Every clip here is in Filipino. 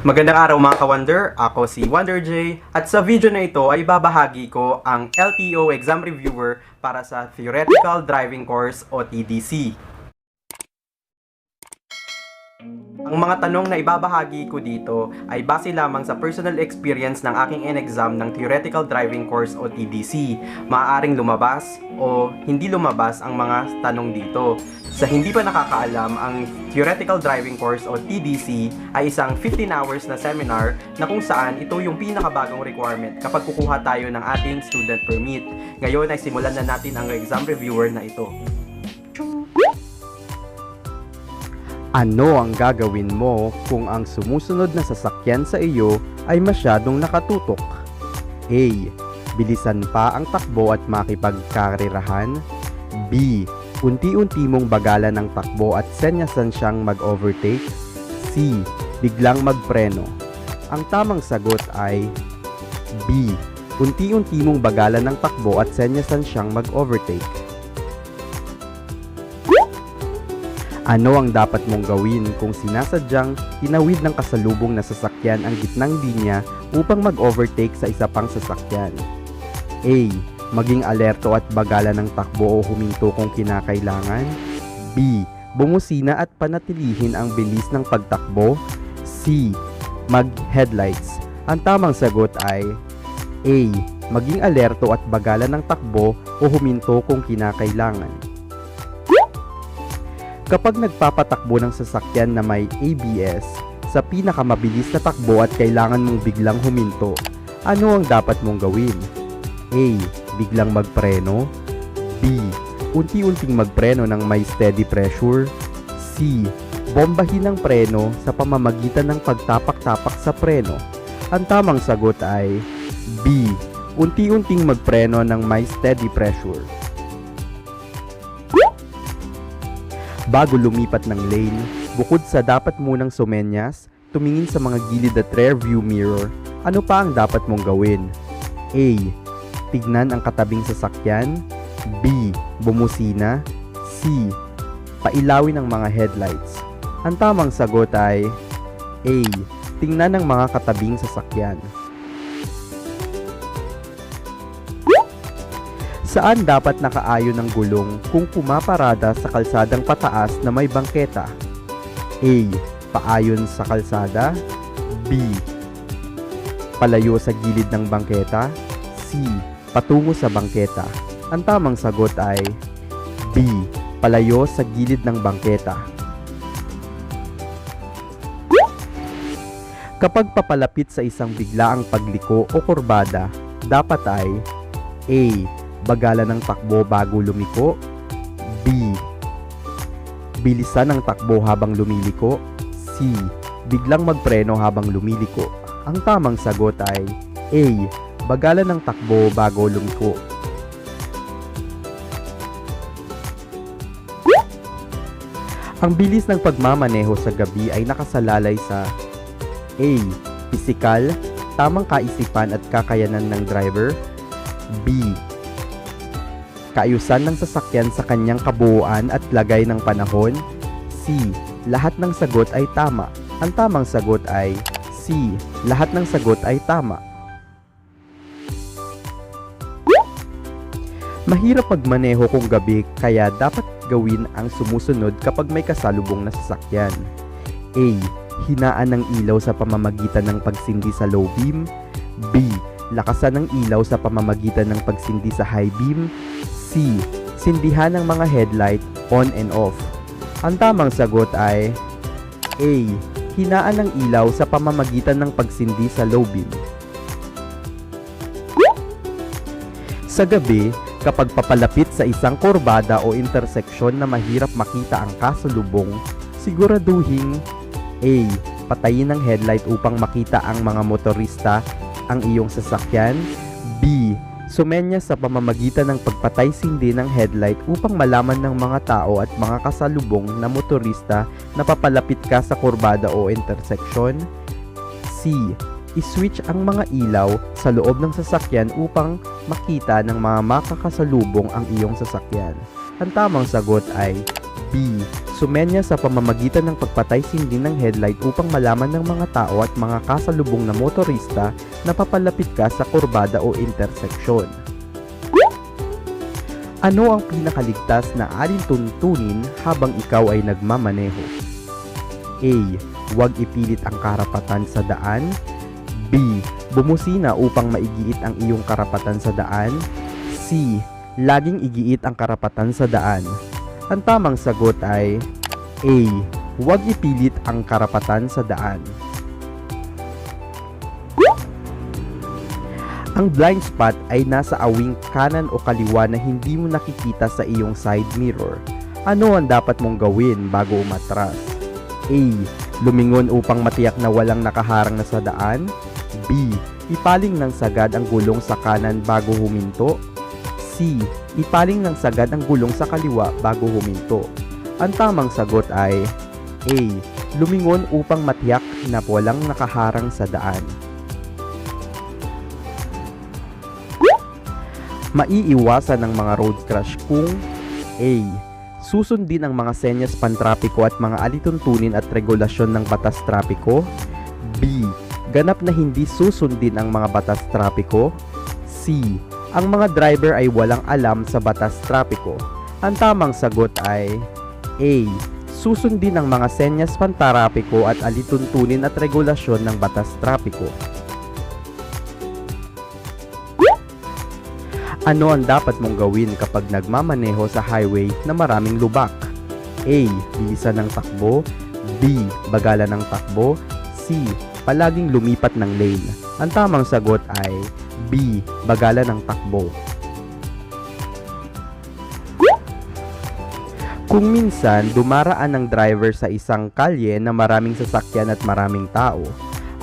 Magandang araw mga ka-Wonder, ako si Wonder J at sa video na ito ay babahagi ko ang LTO Exam Reviewer para sa Theoretical Driving Course o TDC. Ang mga tanong na ibabahagi ko dito ay base lamang sa personal experience ng aking in-exam ng Theoretical Driving Course o TDC. Maaaring lumabas o hindi lumabas ang mga tanong dito. Sa hindi pa nakakaalam, ang Theoretical Driving Course o TDC ay isang 15 hours na seminar na kung saan ito yung pinakabagong requirement kapag kukuha tayo ng ating student permit. Ngayon ay simulan na natin ang exam reviewer na ito. Ano ang gagawin mo kung ang sumusunod na sasakyan sa iyo ay masyadong nakatutok? A. Bilisan pa ang takbo at makipagkarirahan. B. Unti-unti mong bagalan ng takbo at senyasan siyang mag-overtake. C. Biglang magpreno. Ang tamang sagot ay B. Unti-unti mong bagalan ng takbo at senyasan siyang mag-overtake. Ano ang dapat mong gawin kung sinasadyang tinawid ng kasalubong na sasakyan ang gitnang linya upang mag-overtake sa isa pang sasakyan? A. Maging alerto at bagalan ng takbo o huminto kung kinakailangan. B. Bumusina at panatilihin ang bilis ng pagtakbo. C. Mag-headlights. Ang tamang sagot ay A. Maging alerto at bagalan ng takbo o huminto kung kinakailangan. Kapag nagpapatakbo ng sasakyan na may ABS, sa pinakamabilis na takbo at kailangan mong biglang huminto, ano ang dapat mong gawin? A. Biglang magpreno. B. Unti-unting magpreno ng may steady pressure. C. Bombahin ang preno sa pamamagitan ng pagtapak-tapak sa preno. Ang tamang sagot ay B. Unti-unting magpreno ng may steady pressure. Bago lumipat ng lane, bukod sa dapat munang sumenyas, tumingin sa mga gilid at rear view mirror, ano pa ang dapat mong gawin? A. Tignan ang katabing sasakyan. B. Bumusina. C. Pailawin ang mga headlights. Ang tamang sagot ay A. Tingnan ang mga katabing sasakyan. Saan dapat nakaayon ang gulong kung pumaparada sa kalsadang pataas na may bangketa? A. Paayon sa kalsada. B. Palayo sa gilid ng bangketa. C. Patungo sa bangketa. Ang tamang sagot ay B. Palayo sa gilid ng bangketa. Kapag papalapit sa isang biglaang pagliko o kurbada, dapat ay A. Bagalan ng takbo bago lumiko. B. Bilisan ang takbo habang lumiliko. C. Biglang magpreno habang lumiliko. Ang tamang sagot ay A. Bagalan ng takbo bago lumiko. Ang bilis ng pagmamaneho sa gabi ay nakasalalay sa A. Pisikal, tamang kaisipan at kakayanan ng driver. B. Kaayusan ng sasakyan sa kanyang kabuuan at lagay ng panahon. C. Lahat ng sagot ay tama. Ang tamang sagot ay C. Lahat ng sagot ay tama. Mahirap magmaneho kung gabi kaya dapat gawin ang sumusunod kapag may kasalubong na sasakyan. A. Hinaan ng ilaw sa pamamagitan ng pagsindi sa low beam. B. Lakasan ng ilaw sa pamamagitan ng pagsindi sa high beam. C. Sindihan ng mga headlight on and off. Ang tamang sagot ay A. Hinaan ng ilaw sa pamamagitan ng pagsindi sa low beam. Sa gabi, kapag papalapit sa isang kurbada o interseksyon na mahirap makita ang kasalubong, siguraduhin A. Patayin ang headlight upang makita ang mga motorista ang iyong sasakyan. B. Sumenyas sa pamamagitan ng pagpatay-sindi ng headlight upang malaman ng mga tao at mga kasalubong na motorista na papalapit ka sa kurbada o interseksyon. C. I-switch ang mga ilaw sa loob ng sasakyan upang makita ng mga makakasalubong ang iyong sasakyan. Ang tamang sagot ay B. B. Sumenya sa pamamagitan ng pagpatay-sindi ng headlight upang malaman ng mga tao at mga kasalubong na motorista na papalapit ka sa kurbada o interseksyon. Ano ang pinakaligtas na alintuntunin habang ikaw ay nagmamaneho? A. Huwag ipilit ang karapatan sa daan. B. Bumusina upang maigiit ang iyong karapatan sa daan. C. Laging igiit ang karapatan sa daan. Ang tamang sagot ay A. Huwag ipilit ang karapatan sa daan. Ang blind spot ay nasa awing kanan o kaliwa na hindi mo nakikita sa iyong side mirror. Ano ang dapat mong gawin bago umatras? A. Lumingon upang matiyak na walang nakaharang na sa daan. B. Ipaling ng sagad ang gulong sa kanan bago huminto. C. Ipaling ng sagad ang gulong sa kaliwa bago huminto. Ang tamang sagot ay A. Lumingon upang matiyak na walang nakaharang sa daan. Maiiwasan ng mga road crash kung A. Susundin ang mga senyas pantrapiko at mga alituntunin at regulasyon ng batas trapiko. B. Ganap na hindi susundin ang mga batas trapiko. C. Ang mga driver ay walang alam sa batas trapiko. Ang tamang sagot ay A. Susundin ang mga senyas pantrapiko at alituntunin at regulasyon ng batas trapiko. Ano ang dapat mong gawin kapag nagmamaneho sa highway na maraming lubak? A. Bilisan ng takbo. B. Bagalan ng takbo. C. Palaging lumipat ng lane. Ang tamang sagot ay B. Bagalan ng takbo. Kung minsan dumaraan ng driver sa isang kalye na maraming sasakyan at maraming tao,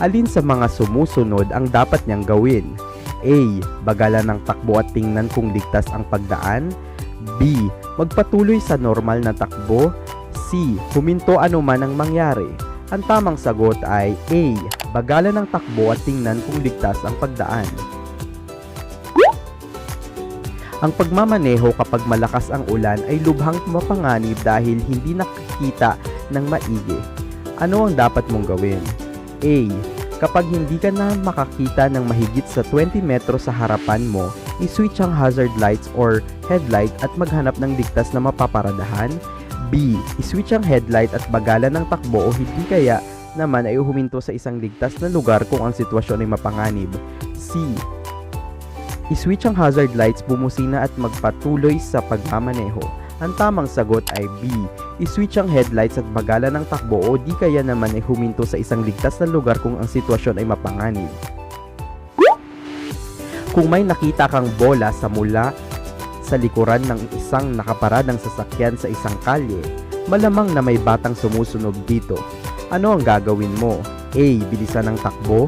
alin sa mga sumusunod ang dapat niyang gawin? A. Bagalan ng takbo at tingnan kung ligtas ang pagdaan. B. Magpatuloy sa normal na takbo. C. Huminto anuman ang mangyari. Ang tamang sagot ay A. Bagalan ng takbo at tingnan kung ligtas ang pagdaan. Ang pagmamaneho kapag malakas ang ulan ay lubhang mapanganib dahil hindi nakikita ng maigi. Ano ang dapat mong gawin? A. Kapag hindi ka na makakita ng mahigit sa 20 metro sa harapan mo, i-switch ang hazard lights or headlight at maghanap ng ligtas na mapaparadahan. B. I-switch ang headlight at bagalan ng takbo o hindi kaya naman ay huminto sa isang ligtas na lugar kung ang sitwasyon ay mapanganib. C. I-switch ang hazard lights, bumusina at magpatuloy sa pagmamaneho. Ang tamang sagot ay B. I-switch ang headlights at bagalan ng takbo o di kaya naman ay huminto sa isang ligtas na lugar kung ang sitwasyon ay mapanganib. Kung may nakita kang bola sa mula sa likuran ng isang nakaparadang sasakyan sa isang kalye, malamang na may batang sumusunog dito. Ano ang gagawin mo? A. Bilisan ng takbo.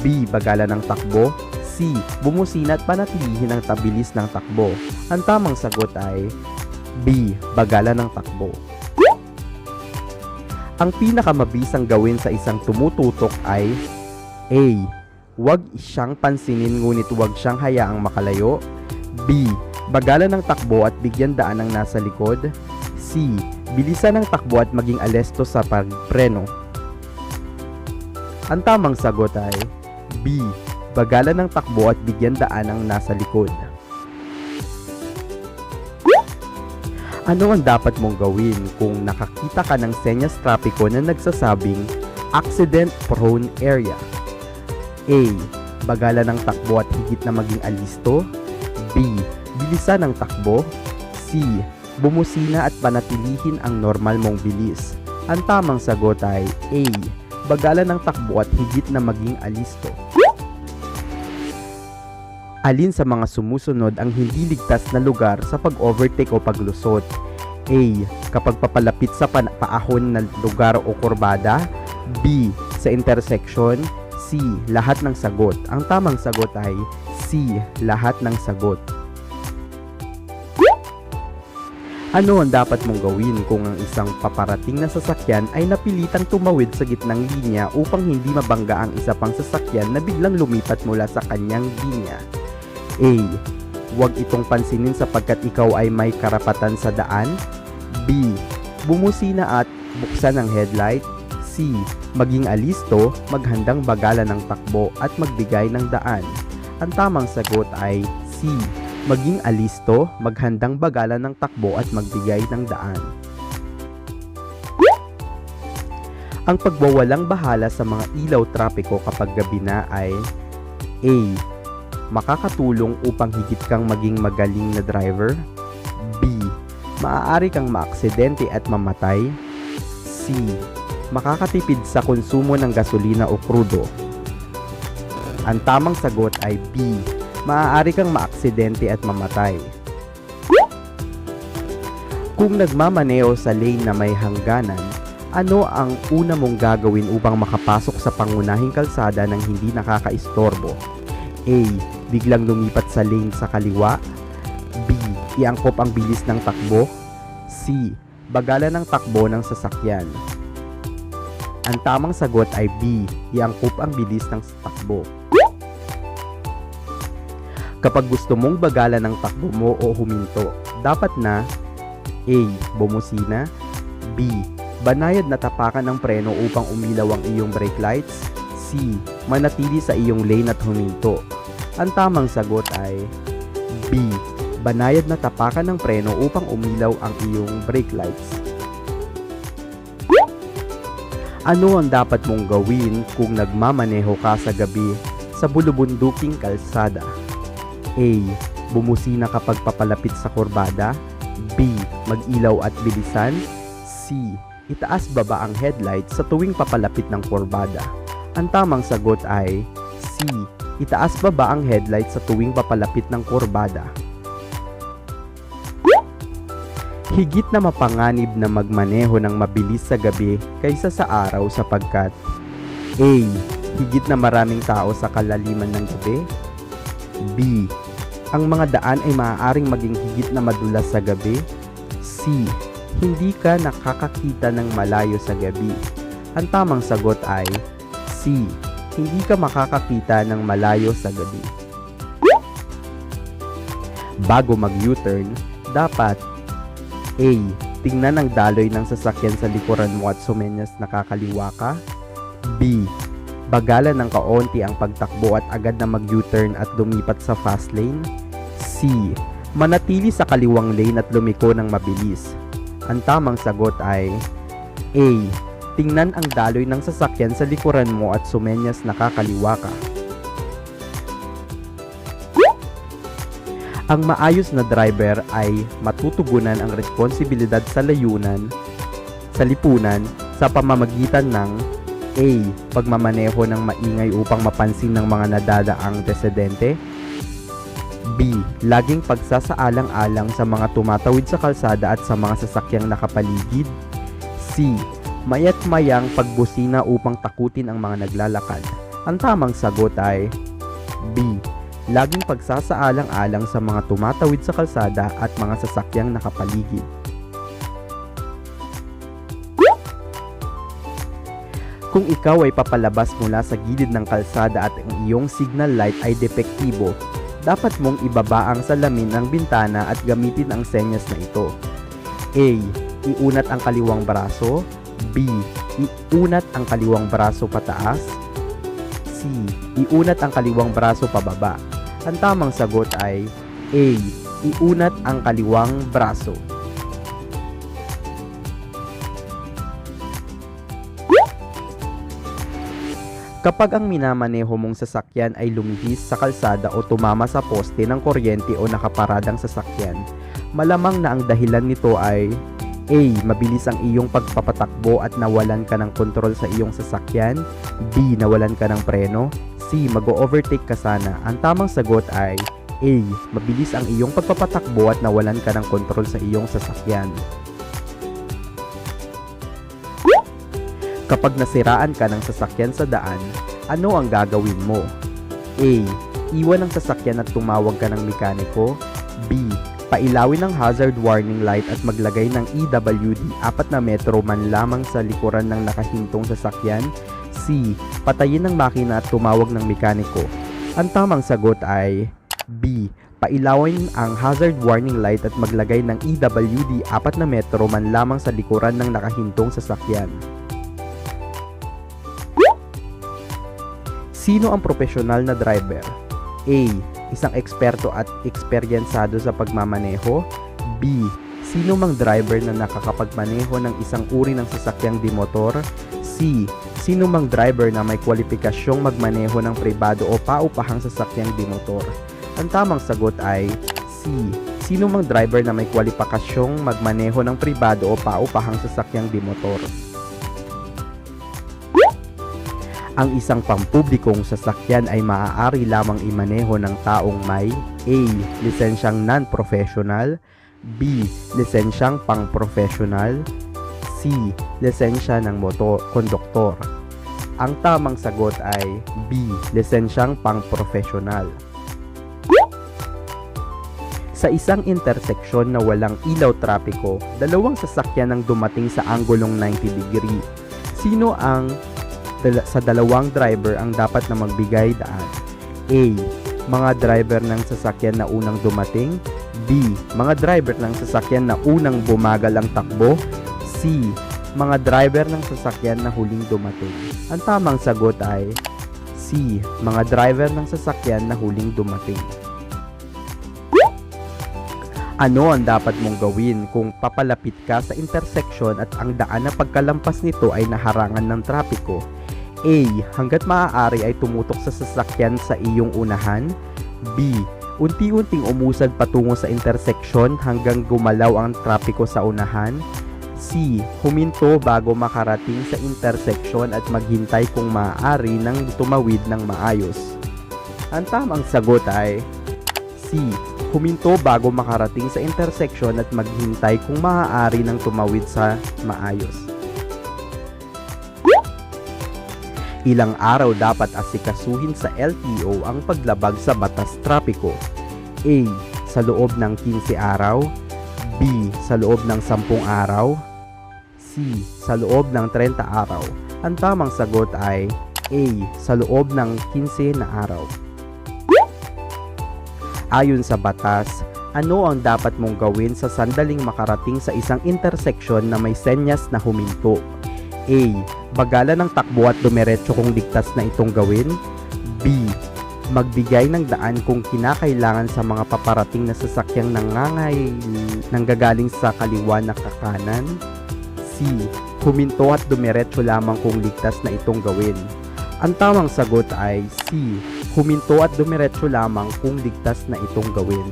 B. Bagalan ng takbo. C. Bumusina at panatilihin ang tabilis ng takbo. Ang tamang sagot ay B. Bagalan ng takbo. Ang pinakamabisang gawin sa isang tumututok ay A. Huwag siyang pansinin ngunit huwag siyang hayaang makalayo. B. Bagalan ng takbo at bigyan daan ang nasa likod. C. Bilisan ng takbo at maging alesto sa pagpreno. Ang tamang sagot ay B. Bagalan ng takbo at bigyan daan ang nasa likod. Ano ang dapat mong gawin kung nakakita ka ng senyas trapiko na nagsasabing accident prone area? A. Bagalan ng takbo at higit na maging alisto. B. Bilisan ng takbo. C. Bumusina at panatilihin ang normal mong bilis. Ang tamang sagot ay A. Bagalan ng takbo at higit na maging alisto. Alin sa mga sumusunod ang hindi ligtas na lugar sa pag-overtake o paglusot? A. Kapag papalapit sa paahon na lugar o kurbada. B. Sa intersection. C. Lahat ng sagot. Ang tamang sagot ay C. Lahat ng sagot. Ano ang dapat mong gawin kung ang isang paparating na sasakyan ay napilitang tumawid sa gitnang linya upang hindi mabangga ang isa pang sasakyan na biglang lumipat mula sa kanyang linya? A. Huwag itong pansinin sapagkat ikaw ay may karapatan sa daan. B. bumusina at buksan ang headlight. C. Maging alisto, maghandang bagalan ng takbo at magbigay ng daan. Ang tamang sagot ay C. Maging alisto, maghandang bagalan ng takbo at magbigay ng daan. Ang pagwawalang bahala sa mga ilaw trapiko kapag gabi na ay A. Makakatulong upang higit kang maging magaling na driver. B. Maaari kang maaksidente at mamatay. C. Makakatipid sa konsumo ng gasolina o krudo. Ang tamang sagot ay B. Maaari kang maaksidente at mamatay. Kung nagmamaneho sa lane na may hangganan, ano ang una mong gagawin upang makapasok sa pangunahing kalsada ng hindi nakakaistorbo? A. Biglang lumipat sa lane sa kaliwa. B. Iangkop ang bilis ng takbo. C. Bagalan ng takbo ng sasakyan. Ang tamang sagot ay B. Iangkop ang bilis ng takbo. Kapag gusto mong bagalan ng takbo mo o huminto, dapat na A. Bumusina. B. Banayad na tapakan ng preno upang umilaw ang iyong brake lights. C. Manatili sa iyong lane at huminto. Ang tamang sagot ay B. Banayad na tapakan ng preno upang umilaw ang iyong brake lights. Ano ang dapat mong gawin kung nagmamaneho ka sa gabi sa bulubunduking kalsada? A. Bumusina kapag papalapit sa kurbada. B. Mag-ilaw at bilisan. C. Itaas baba ang headlight sa tuwing papalapit ng kurbada. Ang tamang sagot ay C. Itaas baba ang headlight sa tuwing papalapit ng kurbada. Higit na mapanganib na magmaneho ng mabilis sa gabi kaysa sa araw sapagkat A. Higit na maraming tao sa kalaliman ng gabi. B. Ang mga daan ay maaaring maging higit na madulas sa gabi. C. Hindi ka nakakakita ng malayo sa gabi. Ang tamang sagot ay C. Hindi ka makakakita ng malayo sa gabi. Bago mag-U-turn, dapat A. Tingnan ang daloy ng sasakyan sa likuran mo at sumenyas nakakaliwa ka. B. Bagalan ng kaunti ang pagtakbo at agad na mag-U-turn at lumipat sa fast lane. C. Manatili sa kaliwang lane at lumiko ng mabilis. Ang tamang sagot ay A. Tingnan ang daloy ng sasakyan sa likuran mo at sumenyas nakakaliwa ka. Ang maayos na driver ay matutugunan ang responsibilidad sa lipunan sa pamamagitan ng A. Pagmamaneho ng maingay upang mapansin ng mga nadadaang residente. B. Laging pagsasaalang-alang sa mga tumatawid sa kalsada at sa mga sasakyang nakapaligid. C. Maya't mayang pagbusina upang takutin ang mga naglalakad. Ang tamang sagot ay B. Laging pagsasaalang-alang sa mga tumatawid sa kalsada at mga sasakyang nakapaligid. Kung ikaw ay papalabas mula sa gilid ng kalsada at ang iyong signal light ay depektibo, dapat mong ibaba ang salamin ng bintana at gamitin ang senyas na ito. A. Iunat ang kaliwang braso. B. Iunat ang kaliwang braso pataas. C. Iunat ang kaliwang braso pababa. Ang tamang sagot ay A. Iunat ang kaliwang braso. Kapag ang minamaneho mong sasakyan ay lumihis sa kalsada o tumama sa poste ng kuryente o nakaparadang sasakyan, malamang na ang dahilan nito ay A. Mabilis ang iyong pagpapatakbo at nawalan ka ng kontrol sa iyong sasakyan. B. Nawalan ka ng preno. C. Mag-o-overtake ka sana. Ang tamang sagot ay A. Mabilis ang iyong pagpapatakbo at nawalan ka ng kontrol sa iyong sasakyan. Kapag nasiraan ka ng sasakyan sa daan, ano ang gagawin mo? A. Iwan ang sasakyan at tumawag ka ng mekaniko. B. Pailawin ang hazard warning light at maglagay ng EWD 4 na metro man lamang sa likuran ng nakahintong sasakyan. C. Patayin ang makina at tumawag ng mekaniko. Ang tamang sagot ay B. Pailawin ang hazard warning light at maglagay ng EWD 4 na metro man lamang sa likuran ng nakahintong sasakyan. Sino ang profesional na driver? A. Isang eksperto at eksperyensado sa pagmamaneho. B. Sino mang driver na nakakapagmaneho ng isang uri ng sasakyang dimotor. C. Sino mang driver na may kwalipikasyong magmaneho ng pribado o paupahang sasakyang dimotor. Ang tamang sagot ay C. Sino mang driver na may kwalipikasyong magmaneho ng pribado o paupahang sasakyang dimotor. Ang isang pampublikong sasakyan ay maaari lamang imaneho ng taong may A. Lisensyang non-professional, B. Lisensyang pang-professional, C. Lisensya ng konduktor. Ang tamang sagot ay B. Lisensyang pang-professional. Sa isang interseksyon na walang ilaw trapiko, dalawang sasakyan ang dumating sa anggulong 90 degree. Sino ang sa dalawang driver ang dapat na magbigay daan? A. Mga driver ng sasakyan na unang dumating. B. Mga driver ng sasakyan na unang bumagal ang takbo. C. Mga driver ng sasakyan na huling dumating. Ang tamang sagot ay C. Mga driver ng sasakyan na huling dumating. Ano ang dapat mong gawin kung papalapit ka sa intersection at ang daan na pagkalampas nito ay naharangan ng trapiko? A. Hanggat maaari ay tumutok sa sasakyan sa iyong unahan. B. Unti-unting umusad patungo sa intersection hanggang gumalaw ang trapiko sa unahan. C. Huminto bago makarating sa intersection at maghintay kung maaari nang tumawid ng maayos. Ang tamang sagot ay C. Huminto bago makarating sa intersection at maghintay kung maaari nang tumawid sa maayos. Ilang araw dapat asikasuhin sa LTO ang paglabag sa batas trapiko? A. Sa loob ng 15 araw. B. Sa loob ng 10 araw. C. Sa loob ng 30 araw. Ang tamang sagot ay A. Sa loob ng 15 na araw. Ayon sa batas, ano ang dapat mong gawin sa sandaling makarating sa isang interseksyon na may senyas na huminto? A. Bagalan ng takbo at dumiretso kung ligtas na itong gawin. B. Magbigay ng daan kung kinakailangan sa mga paparating na sasakyang nanggagaling sa kaliwa na kakanan. C. Huminto at dumiretso lamang kung ligtas na itong gawin. Ang tamang sagot ay C. Huminto at dumiretso lamang kung ligtas na itong gawin.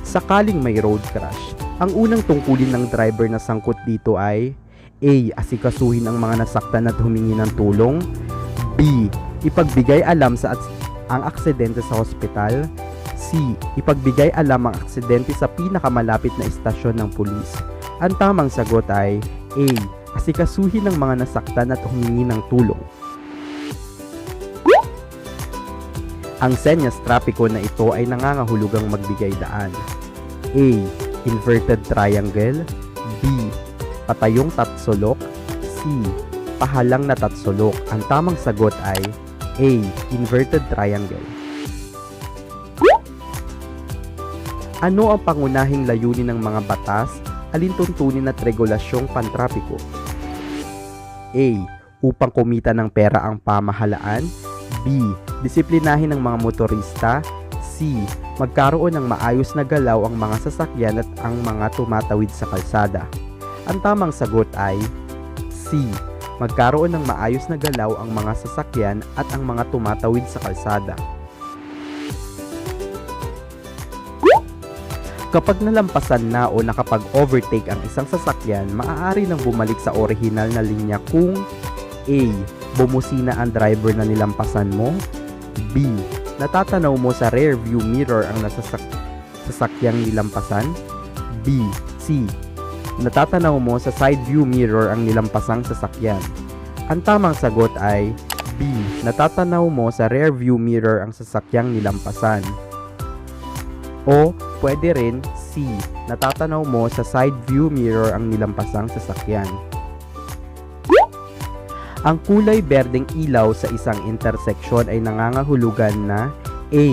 Sakaling may road crash, ang unang tungkulin ng driver na sangkot dito ay A. Asikasuhin ang mga nasaktan at humingi ng tulong. B. Ipagbigay alam ang aksidente sa ospital. C. Ipagbigay alam ang aksidente sa pinakamalapit na istasyon ng pulis. Ang tamang sagot ay A. Asikasuhin ang mga nasaktan at humingi ng tulong. Ang senyas trapiko na ito ay nangangahulugang magbigay daan. A. Inverted triangle. B. Patayong tatsulok. C. Pahalang na tatsulok. Ang tamang sagot ay A. Inverted triangle. Ano ang pangunahing layunin ng mga batas, alintuntunin at regulasyong pantrapiko? A. Upang kumita ng pera ang pamahalaan. B. Disiplinahin ang mga motorista. C. Magkaroon ng maayos na galaw ang mga sasakyan at ang mga tumatawid sa kalsada. Ang tamang sagot ay C. Magkaroon ng maayos na galaw ang mga sasakyan at ang mga tumatawid sa kalsada. Kapag nalampasan na o nakapag-overtake ang isang sasakyan, maaari nang bumalik sa orihinal na linya kung A. Bumusina ang driver na nilampasan mo. B. Natatanaw mo sa rear view mirror ang sasakyang nilampasan. B. C. Natatanaw mo sa side view mirror ang nilampasang sasakyan. Ang tamang sagot ay B. Natatanaw mo sa rear view mirror ang sasakyang nilampasan. O pwede rin C. Natatanaw mo sa side view mirror ang nilampasang sasakyan. Ang kulay berdeng ilaw sa isang interseksyon ay nangangahulugan na A.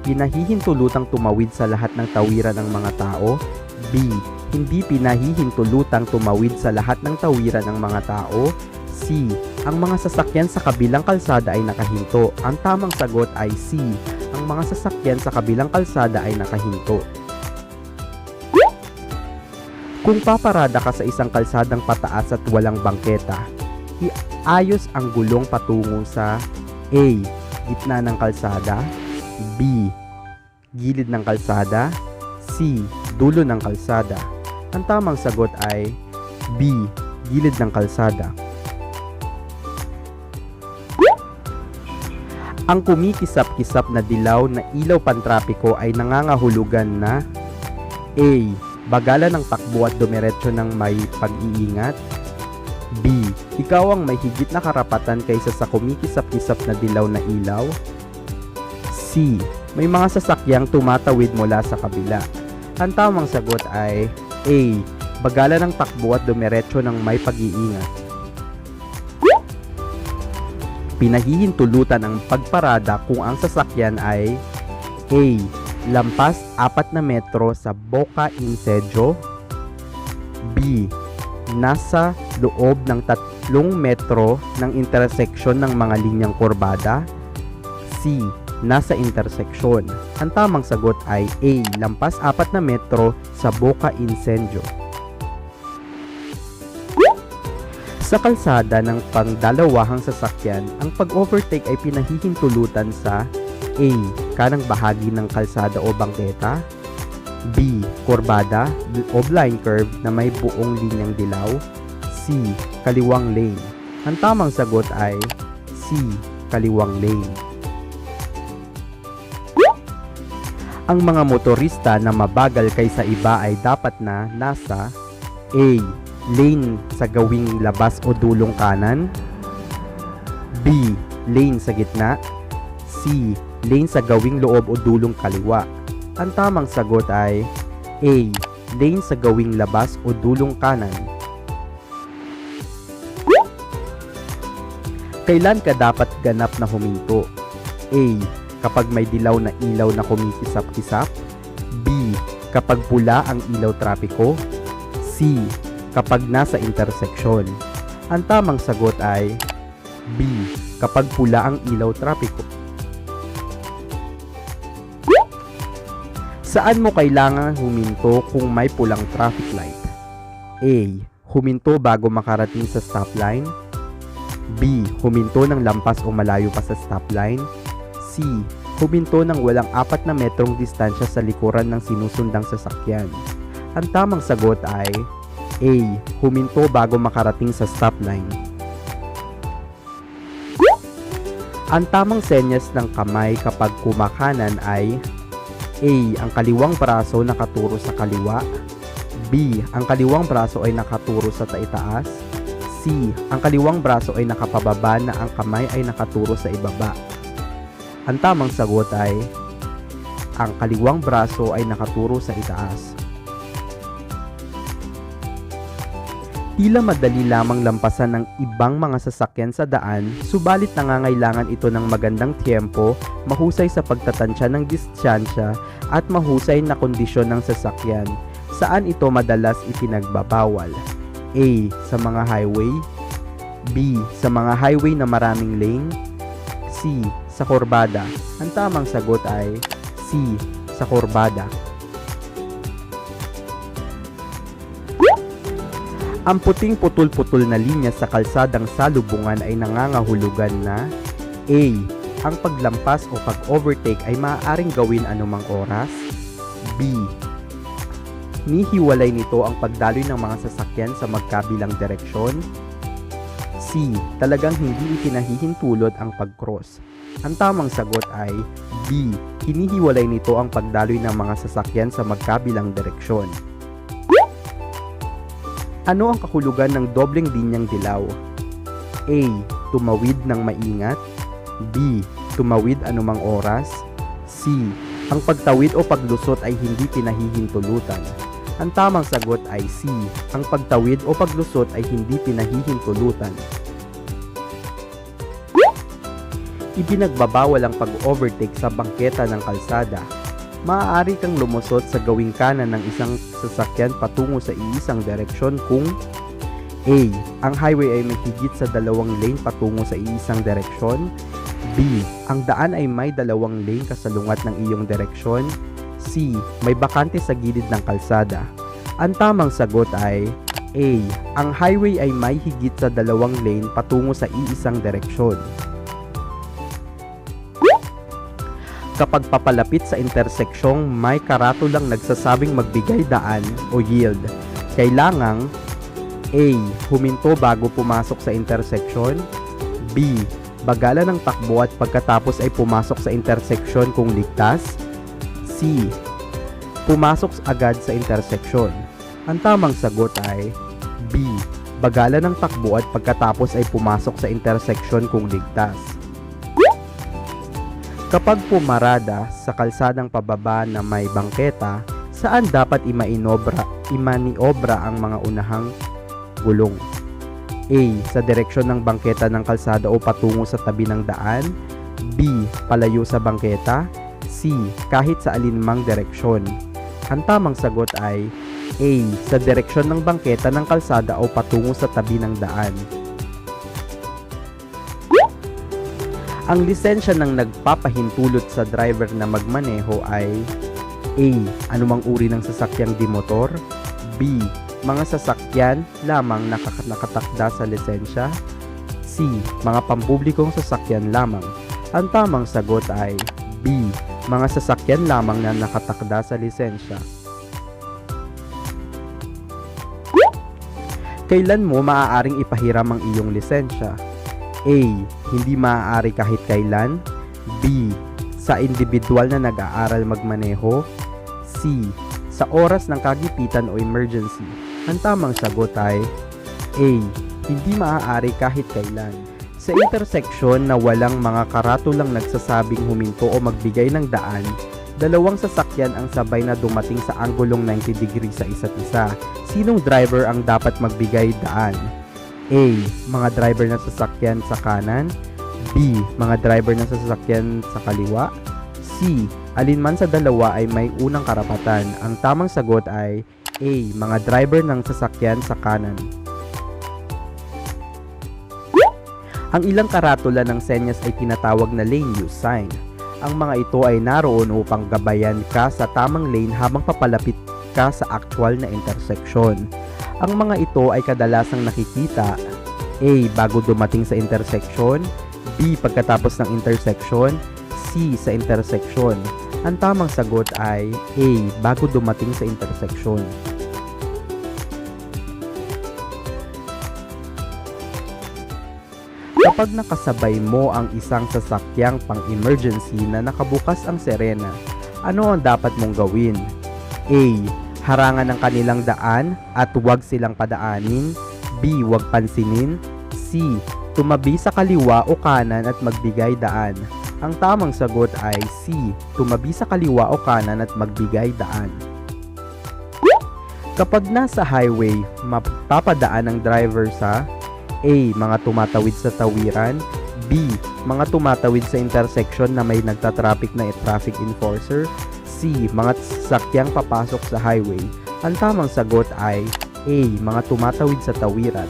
Pinahihintulutang tumawid sa lahat ng tawiran ng mga tao. B. Hindi pinahihintulutang tumawid sa lahat ng tawiran ng mga tao. C. Ang mga sasakyan sa kabilang kalsada ay nakahinto. Ang tamang sagot ay C. Ang mga sasakyan sa kabilang kalsada ay nakahinto. Kung paparada ka sa isang kalsadang pataas at walang bangketa, iayos ang gulong patungo sa A. Gitna ng kalsada, B. Gilid ng kalsada, C. Dulo ng kalsada. Ang tamang sagot ay B. Gilid ng kalsada. Ang kumikisap-kisap na dilaw na ilaw pantrapiko ay nangangahulugan na A. Bagalan ng takbo at dumiretso ng may pag-iingat. B. Ikaw ang may higit na karapatan kaysa sa kumikisap-kisap na dilaw na ilaw. C. May mga sasakyang tumatawid mula sa kabila. Ang tamang sagot ay A. Bagalan ng takbo at dumiretso ng may pag-iingat. Pinahihintulutan ang pagparada kung ang sasakyan ay A. Lampas 4 na metro sa Boca Insejo. B. Nasa loob ng 3 metro ng interseksyon ng mga linyang kurbada. C. Nasa interseksyon. Ang tamang sagot ay A. Lampas 4 na metro sa Boca Insejo. Sa kalsada ng pangdalawahang sasakyan, ang pag-overtake ay pinahihintulutan sa A. Kanang bahagi ng kalsada o bangketa. B. Kurbada o blind curve na may buong linyang dilaw. C. Kaliwang lane. Ang tamang sagot ay C. Kaliwang lane. Ang mga motorista na mabagal kaysa iba ay dapat na nasa A. Lane sa gawing labas o dulong kanan. B. Lane sa gitna. C. Lane sa gawing loob o dulong kaliwa. Ang tamang sagot ay A. Lane sa gawing labas o dulong kanan. Kailan ka dapat ganap na huminto? A. Kapag may dilaw na ilaw na kumikisap-kisap. B. Kapag pula ang ilaw trapiko. C. Kapag nasa interseksyon. Ang tamang sagot ay B. Kapag pula ang ilaw trapiko. Saan mo kailangan huminto kung may pulang traffic light? A. Huminto bago makarating sa stopline. B. Huminto ng lampas o malayo pa sa stopline. C. Huminto ng walang 4 na metrong distansya sa likuran ng sinusundang sasakyan. Ang tamang sagot ay A. Huminto bago makarating sa stopline. Ang tamang senyas ng kamay kapag kumakanan ay A. Ang kaliwang braso nakaturo sa kaliwa. B. Ang kaliwang braso ay nakaturo sa taitaas. C. Ang kaliwang braso ay nakapababa na ang kamay ay nakaturo sa ibaba. Ang tamang sagot ay ang kaliwang braso ay nakaturo sa itaas. Tila madali lamang lampasan ng ibang mga sasakyan sa daan, subalit nangangailangan ito ng magandang tiyempo, mahusay sa pagtatansya ng distansya, at mahusay na kondisyon ng sasakyan. Saan ito madalas ipinagbabawal? A. Sa mga highway. B. Sa mga highway na maraming lane. C. Sa kurbada. Ang tamang sagot ay C. Sa kurbada. Ang puting putol-putol na linya sa kalsadang salubungan ay nangangahulugan na A. Ang paglampas o pag-overtake ay maaaring gawin anumang oras. B. Nihiwalay nito ang pagdaloy ng mga sasakyan sa magkabilang direksyon. C. Talagang hindi ipinahihintulot ang pag-cross. Ang tamang sagot ay B. Hinihiwalay nito ang pagdaloy ng mga sasakyan sa magkabilang direksyon. Ano ang kahulugan ng dobleng linyang dilaw? A. Tumawid ng maingat. B. Tumawid anumang oras. C. Ang pagtawid o paglusot ay hindi pinahihintulutan. Ang tamang sagot ay C. Ang pagtawid o paglusot ay hindi pinahihintulutan. Ibinagbabawal ang pag-overtake sa bangketa ng kalsada. Maaari kang lumusot sa gawing kanan ng isang sasakyan patungo sa iisang direksyon kung A. Ang highway ay may higit sa 2 lane patungo sa iisang direksyon. B. Ang daan ay may 2 lane kasalungat ng iyong direksyon. C. May bakante sa gilid ng kalsada. Ang tamang sagot ay A. Ang highway ay may higit sa 2 lane patungo sa iisang direksyon. Kapag papalapit sa interseksyong may karatulang nagsasabing magbigay daan o yield, kailangang A. Huminto bago pumasok sa interseksyon. B. Bagalan ng takbo at pagkatapos ay pumasok sa interseksyon kung ligtas. C. Pumasok agad sa interseksyon. Ang tamang sagot ay B. Bagalan ng takbo at pagkatapos ay pumasok sa interseksyon kung ligtas. Kapag pumarada sa kalsadang pababa na may bangketa, saan dapat imaniobra ang mga unahang gulong? A. Sa direksyon ng bangketa ng kalsada o patungo sa tabi ng daan. B. Palayo sa bangketa. C. Kahit sa alinmang direksyon. Ang tamang sagot ay A. Sa direksyon ng bangketa ng kalsada o patungo sa tabi ng daan. Ang lisensya ng nagpapahintulot sa driver na magmaneho ay A. Anumang uri ng sasakyang dimotor. B. Mga sasakyan lamang nakatakda sa lisensya. C. Mga pampublikong sasakyan lamang. Ang tamang sagot ay B. Mga sasakyan lamang na nakatakda sa lisensya. Kailan mo maaaring ipahiram ang iyong lisensya? A. Hindi maaari kahit kailan. B. Sa individual na nag-aaral magmaneho. C. Sa oras ng kagipitan o emergency. Ang tamang sagot ay A. Hindi maaari kahit kailan. Sa interseksyon na walang mga karatulang nagsasabing huminto o magbigay ng daan, 2 sasakyan ang sabay na dumating sa anggulong 90 degrees sa isa't isa. Sinong driver ang dapat magbigay daan? A. Mga driver ng sasakyan sa kanan. B. Mga driver ng sasakyan sa kaliwa. C. Alinman sa dalawa ay may unang karapatan. Ang tamang sagot ay A. Mga driver ng sasakyan sa kanan. Ang ilang karatula ng senyas ay tinatawag na lane use sign. Ang mga ito ay naroon upang gabayan ka sa tamang lane habang papalapit ka sa actual na interseksyon. Ang mga ito ay kadalasang nakikita A. Bago dumating sa interseksyon. B. Pagkatapos ng interseksyon. C. Sa interseksyon. Ang tamang sagot ay A. Bago dumating sa interseksyon. Kapag nakasabay mo ang isang sasakyang pang-emergency na nakabukas ang sirena, ano ang dapat mong gawin? A. Harangan ang kanilang daan at huwag silang padaanin. B. Huwag pansinin. C. Tumabi sa kaliwa o kanan at magbigay daan. Ang tamang sagot ay C. Tumabi sa kaliwa o kanan at magbigay daan. Kapag nasa highway, mapapadaan ang driver sa A. Mga tumatawid sa tawiran. B. Mga tumatawid sa intersection na may nagtatraffic na traffic enforcer. C. Mga sasakyang papasok sa highway. Ang tamang sagot ay A. Mga tumatawid sa tawiran.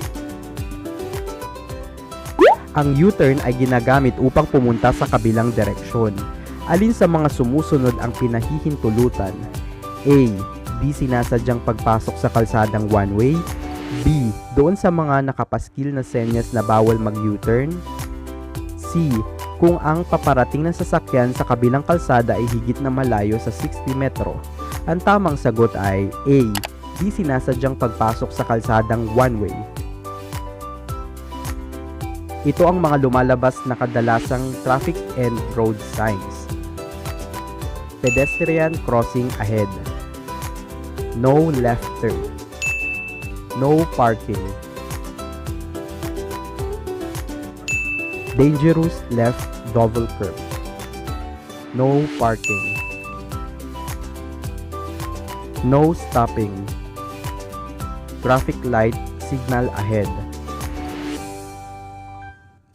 Ang U-turn ay ginagamit upang pumunta sa kabilang direksyon. Alin sa mga sumusunod ang pinahihintulutan? A. Di sinasadyang pagpasok sa kalsadang one-way. B. Doon sa mga nakapaskil na senyas na bawal mag-U-turn. C. Kung ang paparating ng sasakyan sa kabilang kalsada ay higit na malayo sa 60 metro. Ang tamang sagot ay A. Di sinasadyang pagpasok sa kalsadang one-way. Ito ang mga lumalabas na kadalasang traffic and road signs. Pedestrian crossing ahead. No left turn. No parking. Dangerous left double curve. No parking. No stopping. Traffic light signal ahead.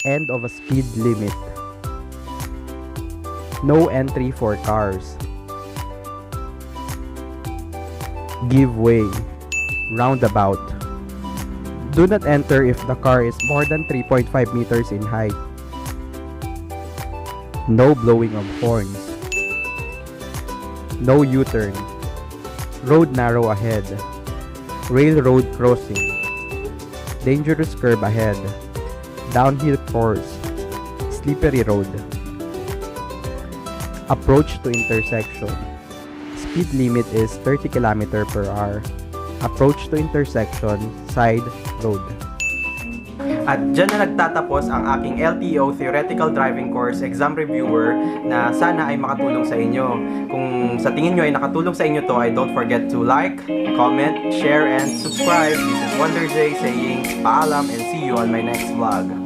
End of a speed limit. No entry for cars. Give way. Roundabout. Do not enter if the car is more than 3.5 meters in height. No blowing of horns. No U-turn. Road narrow ahead. Railroad crossing. Dangerous curb ahead. Downhill course. Slippery road. Approach to intersection. Speed limit is 30 km per hour. Approach to intersection, side road. At dyan na nagtatapos ang aking LTO Theoretical Driving Course Exam Reviewer na sana ay makatulong sa inyo. Kung sa tingin nyo ay nakatulong sa inyo to, ay don't forget to like, comment, share, and subscribe. This is Wonder J saying paalam and see you on my next vlog.